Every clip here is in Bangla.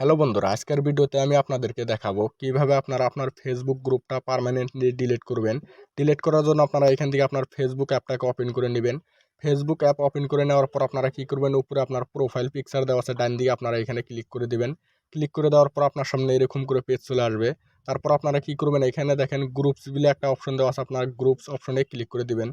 হ্যালো বন্ধুরা, আজকের ভিডিওতে আমি আপনাদেরকে দেখাবো কিভাবে আপনারা আপনার ফেসবুক গ্রুপটা পার্মানেন্টলি ডিলিট করবেন। ডিলিট করার জন্য আপনারা এখান থেকে আপনার ফেসবুক অ্যাপটাকে ওপেন করে নেবেন। ফেসবুক অ্যাপ ওপেন করে নেওয়ার পর আপনারা কি করবেন, উপরে আপনার প্রোফাইল পিকচার দেওয়া আছে, ডান দিকে আপনারা এখানে ক্লিক করে দিবেন। ক্লিক করে দেওয়ার পর আপনার সামনে এরকম করে পেজ চলে আসবে। তারপর আপনারা কি করবেন, এখানে দেখেন গ্রুপস বলে একটা অপশন দেওয়া আছে, আপনার গ্রুপস অপশনে ক্লিক করে দিবেন।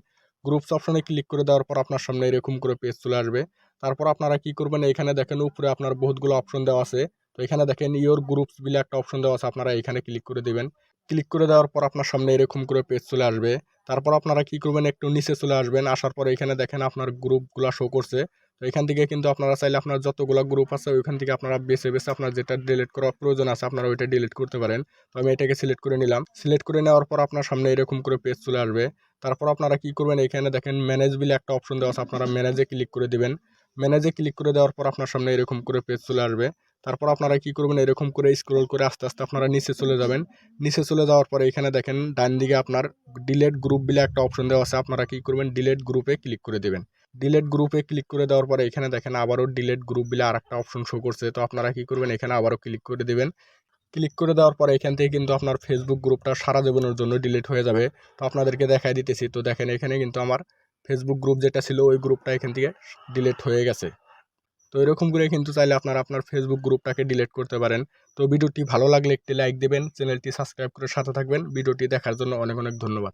গ্রুপস অপশনে ক্লিক করে দেওয়ার পর আপনার সামনে এরকম করে পেজ চলে আসবে। তারপর আপনারা কি করবেন, এখানে দেখেন উপরে আপনার বহুতগুলো অপশন দেওয়া আছে। তো এখানে দেখেন ইওর গ্রুপস বলে একটা অপশন দেওয়া আছে, আপনারা এখানে ক্লিক করে দিবেন। ক্লিক করে দেওয়ার পর আপনার সামনে এরকম করে পেজ চলে আসবে। তারপর আপনারা কি করবেন, একটু নিচে চলে আসবেন। আসার পরে এখানে দেখেন আপনার গ্রুপগুলো শো করছে। তো এখান থেকে কিন্তু আপনারা চাইলে আপনার যতগুলো গ্রুপ আছে ওইখান থেকে আপনারা বেছে বেছে আপনার যেটা ডিলিট করার প্রয়োজন আছে আপনারা ওইটা ডিলিট করতে পারেন। তো আমি এটাকে সিলেক্ট করে নিলাম। সিলেক্ট করে নেওয়ার পর আপনার সামনে এরকম করে পেজ চলে আসবে। তারপর আপনারা কি করবেন, এখানে দেখেন ম্যানেজ বলে একটা অপশন দেওয়া আছে, আপনারা ম্যানেজে ক্লিক করে দিবেন। ম্যানেজে ক্লিক করে দেওয়ার পর আপনার সামনে এরকম করে পেজ চলে আসবে। তারপর আপনারা কি করবেন, এরকম করে স্ক্রল করে আস্তে আস্তে আপনারা নিচে চলে যাবেন। নিচে চলে যাওয়ার পরে এখানে দেখেন ডান দিকে আপনার ডিলেট গ্রুপ বলে একটা অপশন দেওয়া আছে, আপনারা কি করবেন, ডিলেট গ্রুপে ক্লিক করে দেবেন। ডিলেট গ্রুপে ক্লিক করে দেওয়ার পরে এখানে দেখেন আবারও ডিলেট গ্রুপ বলে আর একটা অপশন শো করছে। তো আপনারা কি করবেন, এখানে আবারও ক্লিক করে দেবেন। ক্লিক করে দেওয়ার পরে এখান থেকে কিন্তু আপনার ফেসবুক গ্রুপটা সারা জীবনের জন্য ডিলিট হয়ে যাবে। তো আপনাদেরকে দেখাই দিতেছি। তো দেখেন এখানে কিন্তু আমার ফেসবুক গ্রুপ যেটা ছিল ওই গ্রুপটা এখান থেকে ডিলিট হয়ে গেছে। তো এরকম করে কিন্তু চাইলে আপনারা আপনার ফেসবুক গ্রুপটাকে ডিলিট করতে পারেন। তো ভিডিওটি ভালো লাগলে একটি লাইক দেবেন, চ্যানেলটি সাবস্ক্রাইব করে সাথে থাকবেন। ভিডিওটি দেখার জন্য অনেক অনেক ধন্যবাদ।